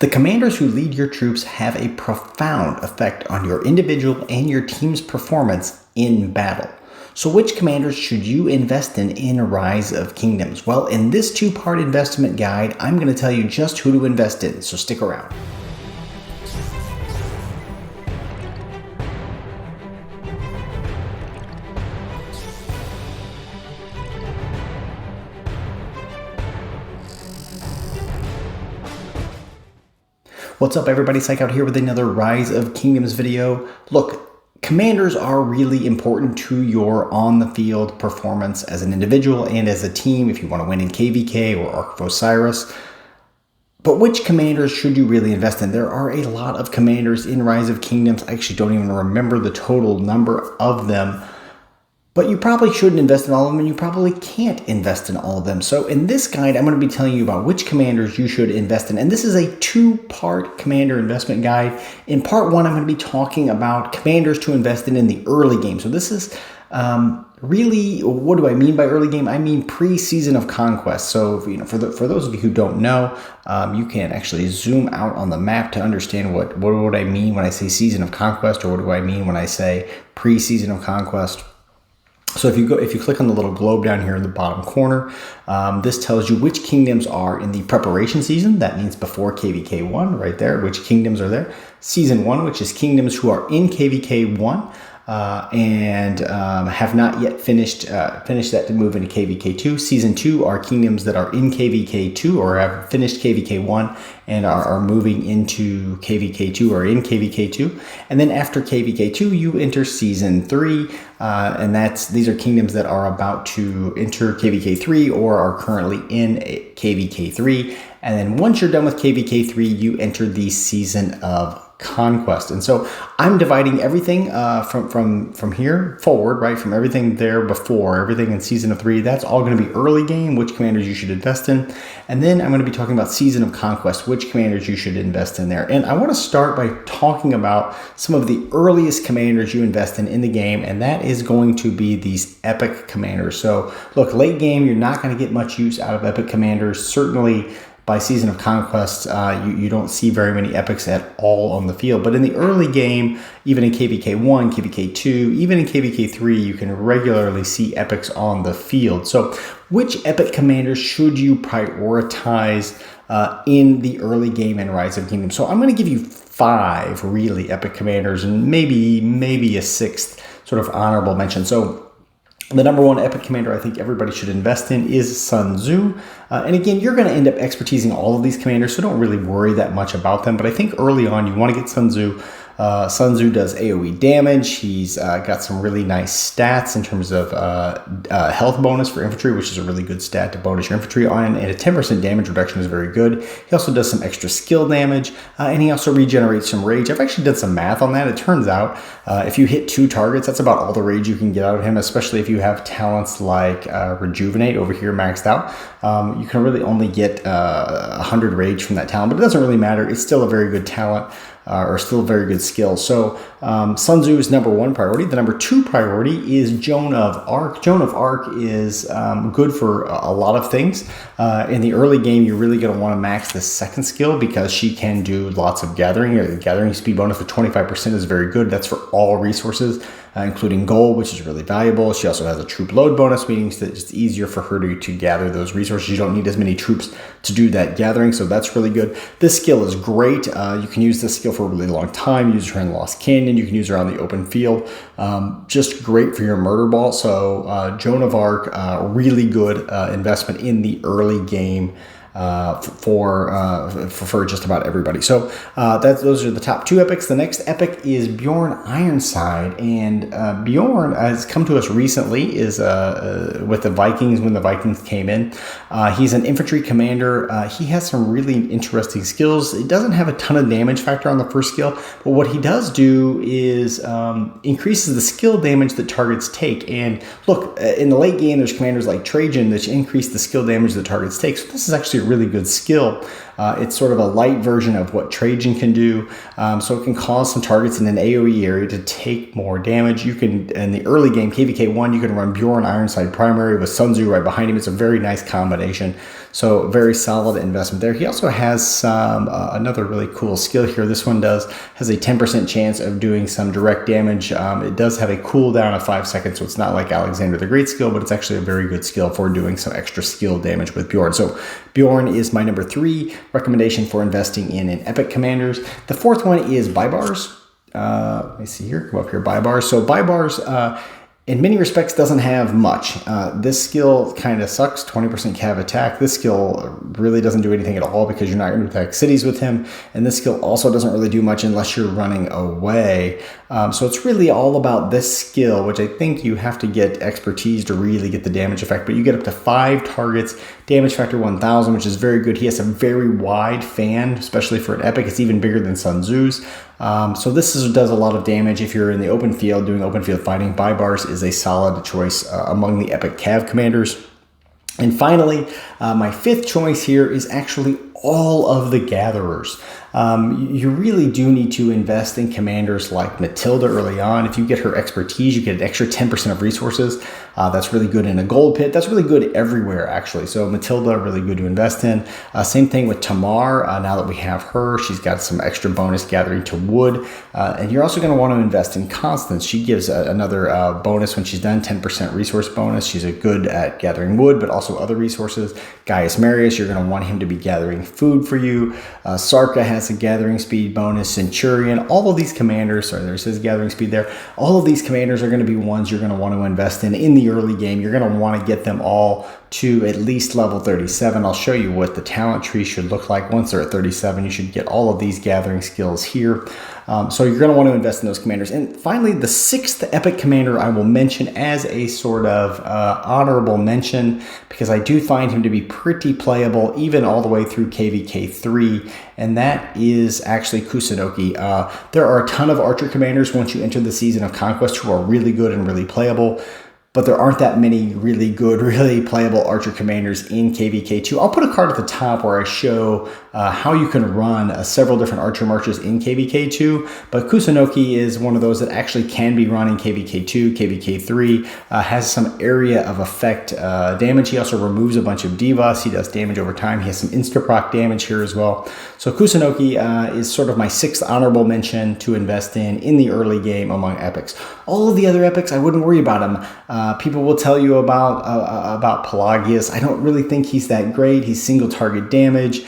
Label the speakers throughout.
Speaker 1: The commanders who lead your troops have a profound effect on your individual and your team's performance in battle. So which commanders should you invest in Rise of Kingdoms? Well, in this two-part investment guide, I'm going to tell you just who to invest in, so stick around. What's up, everybody? Psych out here with another Rise of Kingdoms video. Look, commanders are really important to your on-the-field performance as an individual and as a team if you want to win in KVK or Ark of Osiris. But which commanders should you really invest in? There are a lot of commanders in Rise of Kingdoms. I actually don't even remember the total number of them. But you probably shouldn't invest in all of them, and you probably can't invest in all of them. So in this guide, I'm going to be telling you about which commanders you should invest in. And this is a two-part commander investment guide. In part one, I'm going to be talking about commanders to invest in the early game. So this is really, what do I mean by early game? I mean pre-season of Conquest. So for those of you who don't know, you can actually zoom out on the map to understand what would I mean when I say season of Conquest, or what do I mean when I say pre-season of Conquest. So if you click on the little globe down here in the bottom corner, this tells you which kingdoms are in the preparation season. That means before KVK 1, right there, which kingdoms are there. Season 1, which is kingdoms who are in KVK 1 and have not yet finished that to move into KVK 2. Season 2 are kingdoms that are in KVK 2 or have finished KVK 1 and are moving into KVK 2 or in KVK 2. And then after KVK 2, you enter Season 3, and these are kingdoms that are about to enter KVK 3 or are currently in KVK 3. And then once you're done with KVK 3, you enter the Season of Conquest. And so I'm dividing everything from here forward, right? From everything there before, everything in Season of 3, that's all going to be early game, which commanders you should invest in. And then I'm going to be talking about Season of Conquest, which commanders you should invest in there. And I want to start by talking about some of the earliest commanders you invest in the game, and that is going to be these epic commanders. So look, late game, you're not going to get much use out of epic commanders. Certainly by Season of Conquest, you don't see very many epics at all on the field. But in the early game, even in KVK 1, KVK 2, even in KVK 3, you can regularly see epics on the field. So which epic commanders should you prioritize in the early game in Rise of Kingdoms? So I'm going to give you 5 really epic commanders and maybe a 6th sort of honorable mention. So the number one epic commander I think everybody should invest in is Sun Tzu. And again, you're going to end up expertising all of these commanders, so don't really worry that much about them. But I think early on, you want to get Sun Tzu. Sun Tzu does AoE damage. He's got some really nice stats in terms of health bonus for infantry, which is a really good stat to bonus your infantry on, and a 10% damage reduction is very good. He also does some extra skill damage, and he also regenerates some rage. I've actually done some math on that. It turns out if you hit 2 targets, that's about all the rage you can get out of him, especially if you have talents like Rejuvenate over here maxed out. You can really only get 100 rage from that talent, but it doesn't really matter. It's still a very good talent. Or still a very good skill. So Sun Tzu is number 1 priority. The number 2 priority is Joan of Arc. Joan of Arc is good for a lot of things. In the early game, you're really going to want to max the second skill because she can do lots of gathering. The gathering speed bonus of 25% is very good. That's for all resources, including gold, which is really valuable. She also has a troop load bonus, meaning that it's easier for her to gather those resources. You don't need as many troops to do that gathering, so that's really good. This skill is great. You can use this skill for a really long time. Use her in Lost Canyon. You can use her on the open field. Just great for your murder ball. So Joan of Arc, really good investment in the early game for just about everybody. So those are the top 2 epics. The next epic is Bjorn Ironside, and Bjorn has come to us recently. Is with the Vikings when the Vikings came in. He's an infantry commander. He has some really interesting skills. He doesn't have a ton of damage factor on the first skill, but what he does do is increases the skill damage that targets take. And look, in the late game, there's commanders like Trajan that increase the skill damage that targets take. So this is actually actually a really good skill. It's sort of a light version of what Trajan can do, so it can cause some targets in an AoE area to take more damage. You can, in the early game, KVK1, you can run Bjorn Ironside primary with Sun Tzu right behind him. It's a very nice combination, so very solid investment there. He also has some another really cool skill here. This one has a 10% chance of doing some direct damage. It does have a cooldown of 5 seconds, so it's not like Alexander the Great skill, but it's actually a very good skill for doing some extra skill damage with Bjorn. So Bjorn is my number 3 recommendation for investing in epic commanders. The fourth one is Baibars. Let me see here, come up here, Baibars. So Baibars, in many respects, doesn't have much. This skill kind of sucks, 20% cav attack. This skill really doesn't do anything at all because you're not going to attack cities with him. And this skill also doesn't really do much unless you're running away. So it's really all about this skill, which I think you have to get expertise to really get the damage effect. But you get up to 5 targets, damage factor 1000, which is very good. He has a very wide fan, especially for an epic. It's even bigger than Sun Tzu's. So this does a lot of damage if you're in the open field doing open field fighting. Baibars is a solid choice among the epic cav commanders. And finally, my 5th choice here is actually all of the gatherers. You really do need to invest in commanders like Matilda early on. If you get her expertise, you get an extra 10% of resources. That's really good in a gold pit. That's really good everywhere, actually. So Matilda, really good to invest in. Same thing with Tamar. Now that we have her, she's got some extra bonus gathering to wood. And you're also going to want to invest in Constance. She gives another bonus when she's done, 10% resource bonus. She's good at gathering wood, but also other resources. Gaius Marius, you're going to want him to be gathering food for you. Sarka has a gathering speed bonus. Centurion, all of these commanders, sorry, there's his gathering speed there. All of these commanders are going to be ones you're going to want to invest in the early game. You're going to want to get them all to at least level 37. I'll show you what the talent tree should look like. Once they're at 37, you should get all of these gathering skills here. So you're going to want to invest in those commanders. And finally, the 6th epic commander I will mention as a sort of honorable mention, because I do find him to be pretty playable, even all the way through KVK 3, and that is actually Kusunoki. There are a ton of archer commanders once you enter the season of Conquest who are really good and really playable, but there aren't that many really good, really playable archer commanders in KVK2. I'll put a card at the top where I show how you can run several different archer marches in KVK2, but Kusunoki is one of those that actually can be run in KVK2, KVK3, has some area of effect damage. He also removes a bunch of divas. He does damage over time. He has some insta-proc damage here as well. So Kusunoki is sort of my 6th honorable mention to invest in the early game among epics. All of the other epics, I wouldn't worry about them. People will tell you about Pelagius. I don't really think he's that great. He's single target damage.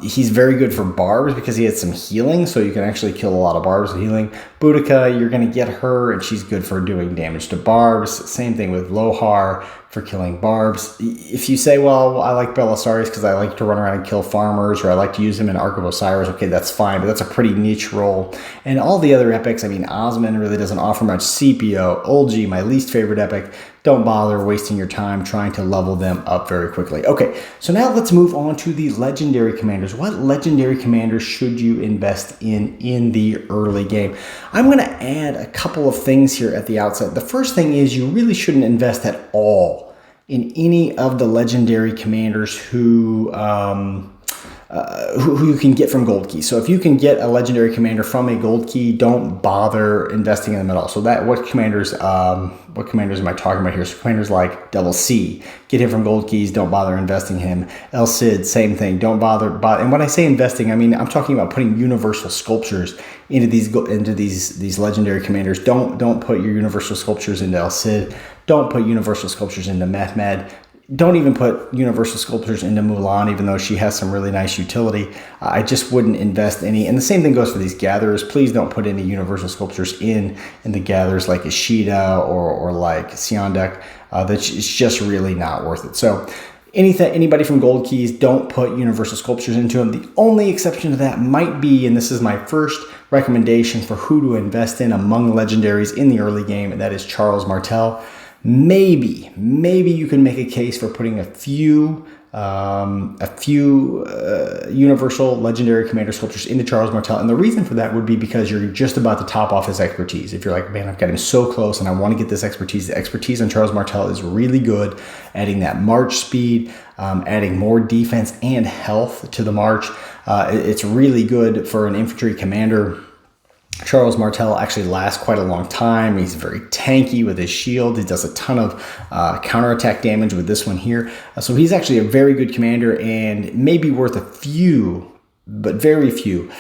Speaker 1: He's very good for barbs because he has some healing, so you can actually kill a lot of barbs with healing. Boudica, you're going to get her, and she's good for doing damage to barbs. Same thing with Lohar for killing barbs. If you say, well, I like Belisarius because I like to run around and kill farmers, or I like to use him in Ark of Osiris, okay, that's fine, but that's a pretty niche role. And all the other epics, I mean, Osman really doesn't offer much. Scipio, Olgi, my least favorite epic. Don't bother wasting your time trying to level them up very quickly. Okay, so now let's move on to the legendary commanders. What legendary commanders should you invest in the early game? I'm going to add a couple of things here at the outset. The first thing is you really shouldn't invest at all in any of the legendary commanders who you can get from gold key. So if you can get a legendary commander from a gold key, don't bother investing in them at all. So what commanders am I talking about here? So commanders like Devil C, get him from gold keys, don't bother investing in him. El Cid, same thing, don't bother. And when I say investing, I mean, I'm talking about putting universal sculptures into these legendary commanders. Don't put your universal sculptures into El Cid. Don't put universal sculptures into Mehmed. Don't even put universal sculptures into Mulan, even though she has some really nice utility. I just wouldn't invest any. And the same thing goes for these gatherers. Please don't put any universal sculptures in the gatherers like Ishida or like Siondek. It's just really not worth it. So anybody from gold keys, don't put universal sculptures into them. The only exception to that might be, and this is my first recommendation for who to invest in among legendaries in the early game, and that is Charles Martel. Maybe you can make a case for putting a few universal legendary commander sculptures into Charles Martel, and the reason for that would be because you're just about to top off his expertise. If you're like, man, I've got him so close and I want to get this expertise, the expertise on Charles Martel is really good, adding that march speed, adding more defense and health to the march. It's really good for an infantry commander. Charles Martel actually lasts quite a long time. He's very tanky with his shield. He does a ton of counterattack damage with this one here. So he's actually a very good commander and maybe worth a few, but very few,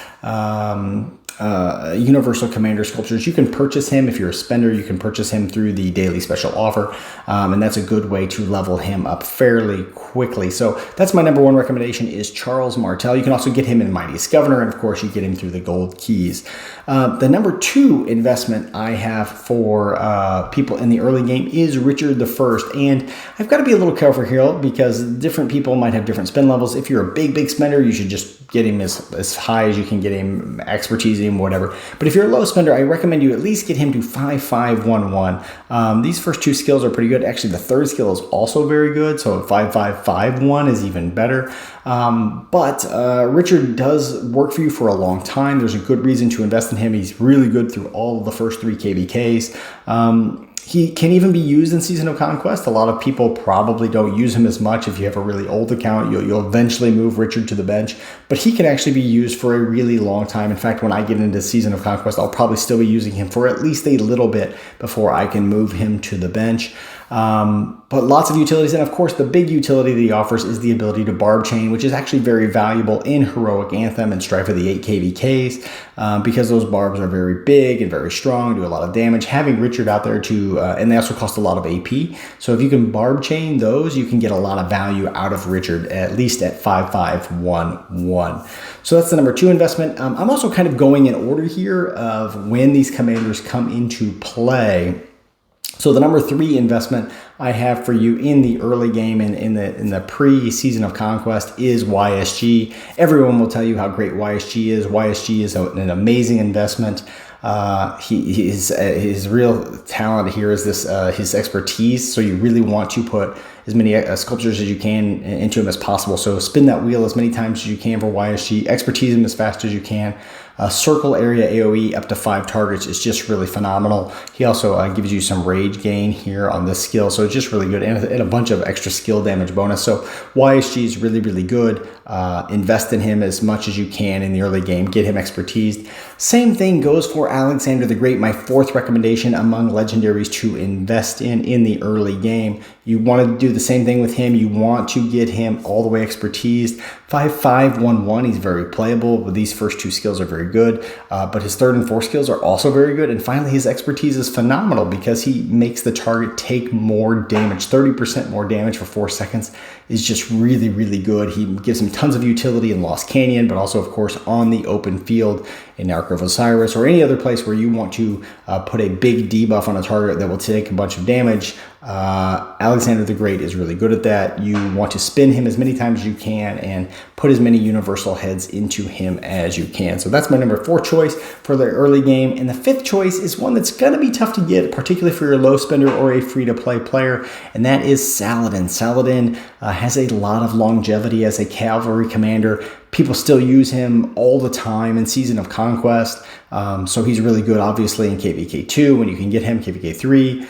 Speaker 1: Universal Commander sculptures. You can purchase him if you're a spender. You can purchase him through the daily special offer, and that's a good way to level him up fairly quickly. So that's my number one recommendation is Charles Martel. You can also get him in Mightiest Governor, and of course you get him through the gold keys. The number two investment I have for people in the early game is Richard I, and I've got to be a little careful here because different people might have different spend levels. If you're a big spender, you should just get him as high as you can get him, expertise him, whatever. But if you're a low spender, I recommend you at least get him to 5-5-1-1. These first two skills are pretty good. Actually, the third skill is also very good, so 5-5-5-1 is even better. But Richard does work for you for a long time. There's a good reason to invest in him. He's really good through all of the first three KVKs. He can even be used in Season of Conquest. A lot of people probably don't use him as much. If you have a really old account, you'll eventually move Richard to the bench. But he can actually be used for a really long time. In fact, when I get into Season of Conquest, I'll probably still be using him for at least a little bit before I can move him to the bench. But lots of utilities, and of course the big utility that he offers is the ability to barb chain, which is actually very valuable in Heroic Anthem and Strife of the 8 KVKs, because those barbs are very big and very strong, do a lot of damage. Having Richard out there and they also cost a lot of AP, so if you can barb chain those, you can get a lot of value out of Richard, at least at 5-5-1-1. So that's the number two investment. I'm also kind of going in order here of when these commanders come into play. So the number three investment I have for you in the early game and in the pre-season of Conquest is YSG. Everyone will tell you how great YSG is. YSG is an amazing investment. His real talent here is this his expertise. So you really want to put as many sculptures as you can into him as possible. So spin that wheel as many times as you can for YSG. Expertise him as fast as you can. Circle area AoE up to 5 targets is just really phenomenal. He also gives you some rage gain here on this skill, so it's just really good, and a bunch of extra skill damage bonus. So YSG is really, really good. Invest in him as much as you can in the early game. Get him expertised. Same thing goes for Alexander the Great, my fourth recommendation among legendaries to invest in the early game. You want to do the same thing with him. You want to get him all the way expertised. 5-5-1-1, he's very playable, but these first two skills are very good, but his third and fourth skills are also very good. And finally, his expertise is phenomenal because he makes the target take more damage. 30% more damage for 4 seconds is just really, really good. He gives him tons of utility in Lost Canyon, but also, of course, on the open field in Ark of Osiris or any other place where you want to put a big debuff on a target that will take a bunch of damage. Alexander the Great is really good at that. You want to spin him as many times as you can and put as many universal heads into him as you can. So that's my number 4 choice for the early game. And the 5th choice is one that's going to be tough to get, particularly for your low spender or a free-to-play player, and that is Saladin. Saladin has a lot of longevity as a cavalry commander. People still use him all the time in Season of Conquest. So he's really good, obviously, in KVK 2 when you can get him, KVK 3.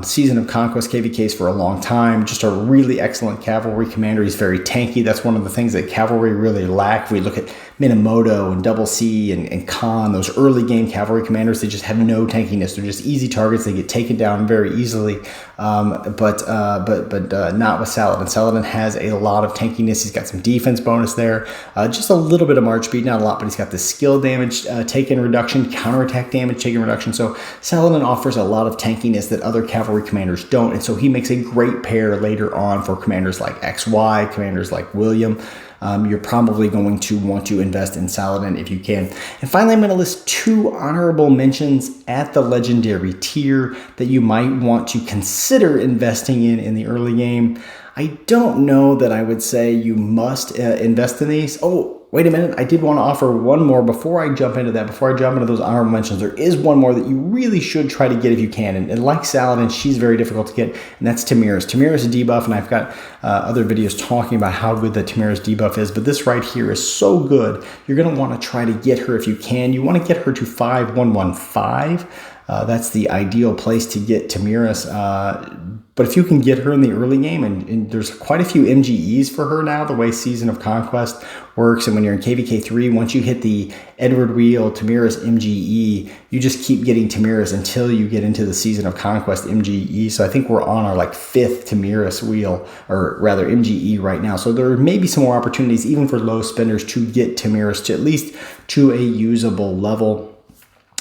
Speaker 1: Season of Conquest KVKs for a long time. Just a really excellent cavalry commander. He's very tanky. That's one of the things that cavalry really lack. If we look at Minamoto and Double C and Khan, those early game cavalry commanders, they just have no tankiness. They're just easy targets. They get taken down very easily. But not with Saladin. Saladin has a lot of tankiness. He's got some defense bonus there. Just a little bit of march speed, not a lot, but he's got the skill damage taken reduction, counterattack damage taken reduction. So Saladin offers a lot of tankiness that other cavalry commanders don't, and so he makes a great pair later on for commanders like XY, commanders like William. You're probably going to want to invest in Saladin if you can. And finally, I'm going to list 2 honorable mentions at the legendary tier that you might want to consider investing in the early game. I don't know that I would say you must invest in these. Oh, wait a minute. I did want to offer one more before I jump into that. Before I jump into those honorable mentions, there is one more that you really should try to get if you can. And like Saladin, she's very difficult to get, and that's Tamira's. Tamira's a debuff, and I've got other videos talking about how good the Tamira's debuff is, but this right here is so good. You're going to want to try to get her if you can. You want to get her to 5-1-1-5. that's the ideal place to get Tamiris. But if you can get her in the early game, and there's quite a few MGEs for her now, the way Season of Conquest works, and when you're in KVK3, once you hit the Edward Wheel, Tamiris MGE, you just keep getting Tamiris until you get into the Season of Conquest MGE. So I think we're on our like 5th Tamiris wheel, or rather MGE right now. So there may be some more opportunities, even for low spenders, to get Tamiris to at least to a usable level.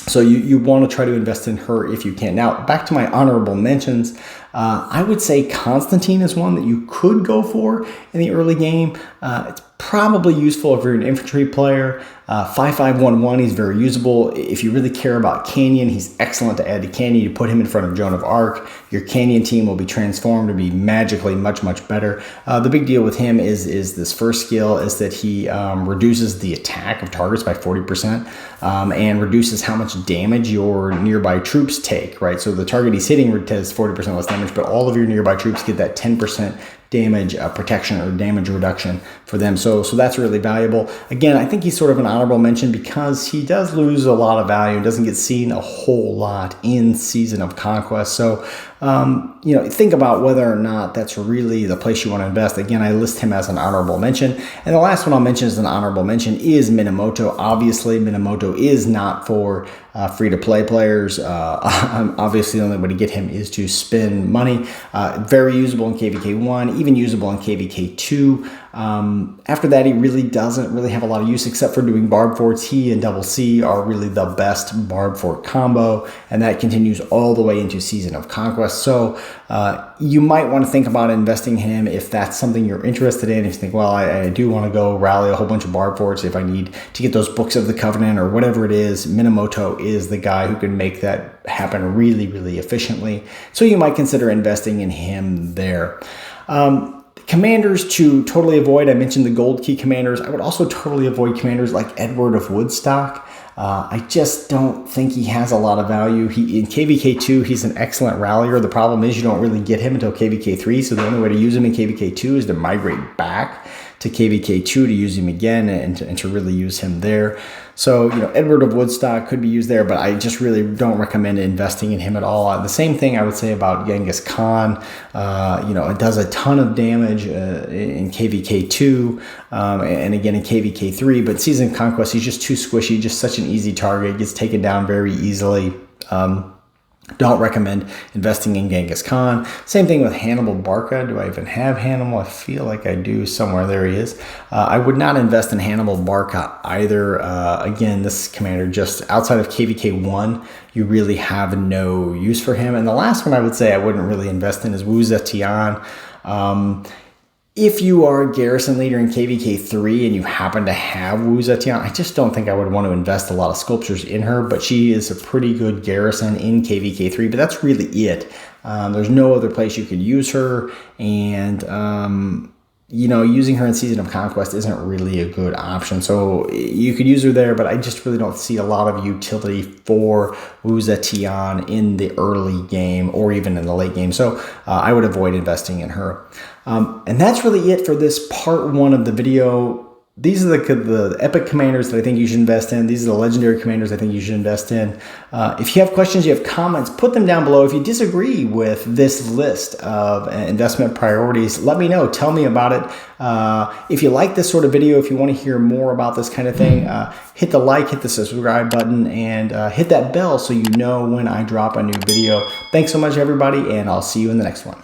Speaker 1: So you want to try to invest in her if you can. Now, back to my honorable mentions. I would say Constantine is one that you could go for in the early game. It's probably useful if you're an infantry player. 5511, he's very usable. If you really care about Canyon, he's excellent to add to Canyon. You put him in front of Joan of Arc, your Canyon team will be transformed to be magically much, much better. The big deal with him is this first skill is that he reduces the attack of targets by 40% and reduces how much damage your nearby troops take, right? So the target he's hitting has 40% less damage, but all of your nearby troops get that 10% damage protection or damage reduction for them. So that's really valuable. Again, I think he's sort of an honorable mention because he does lose a lot of value and doesn't get seen a whole lot in Season of Conquest. So, think about whether or not that's really the place you want to invest. Again, I list him as an honorable mention. And the last one I'll mention as an honorable mention is Minamoto. Obviously, Minamoto is not for free-to-play players. Obviously, the only way to get him is to spend money. Very usable in KVK1, even usable in KVK2. After that, he really doesn't really have a lot of use except for doing barb forts. He and Double C are really the best barb fort combo, and that continues all the way into Season of Conquest. So you might want to think about investing in him if that's something you're interested in. If you think, well, I do want to go rally a whole bunch of barb forts if I need to get those Books of the Covenant or whatever it is, Minamoto is the guy who can make that happen really, really efficiently. So you might consider investing in him there. Commanders to totally avoid, I mentioned the gold key commanders. I would also totally avoid commanders like Edward of Woodstock. I just don't think he has a lot of value. In KVK2, he's an excellent rallier. The problem is you don't really get him until KVK3, so the only way to use him in KVK2 is to migrate back to KVK2 to use him again and to really use him there. So, Edward of Woodstock could be used there, but I just really don't recommend investing in him at all. The same thing I would say about Genghis Khan. It does a ton of damage in KVK2 and again in KVK3, but Season of Conquest, he's just too squishy, just such an easy target, gets taken down very easily. Don't recommend investing in Genghis Khan. Same thing with Hannibal Barca. Do I even have Hannibal? I feel like I do somewhere. There he is. I would not invest in Hannibal Barca either. Again, this commander just outside of KVK1, you really have no use for him. And the last one I would say I wouldn't really invest in is Wu Zetian. If you are a garrison leader in KVK3 and you happen to have Wu Zetian, I just don't think I would want to invest a lot of sculptures in her, but she is a pretty good garrison in KVK3, but that's really it. There's no other place you could use her, and using her in Season of Conquest isn't really a good option. So you could use her there, but I just really don't see a lot of utility for Wu Zetian in the early game or even in the late game. So I would avoid investing in her. And that's really it for this part 1 of the video. These are the epic commanders that I think you should invest in. These are the legendary commanders I think you should invest in. If you have questions, you have comments, put them down below. If you disagree with this list of investment priorities, let me know. Tell me about it. If you like this sort of video, if you want to hear more about this kind of thing, hit the like, hit the subscribe button, and hit that bell so you know when I drop a new video. Thanks so much, everybody, and I'll see you in the next one.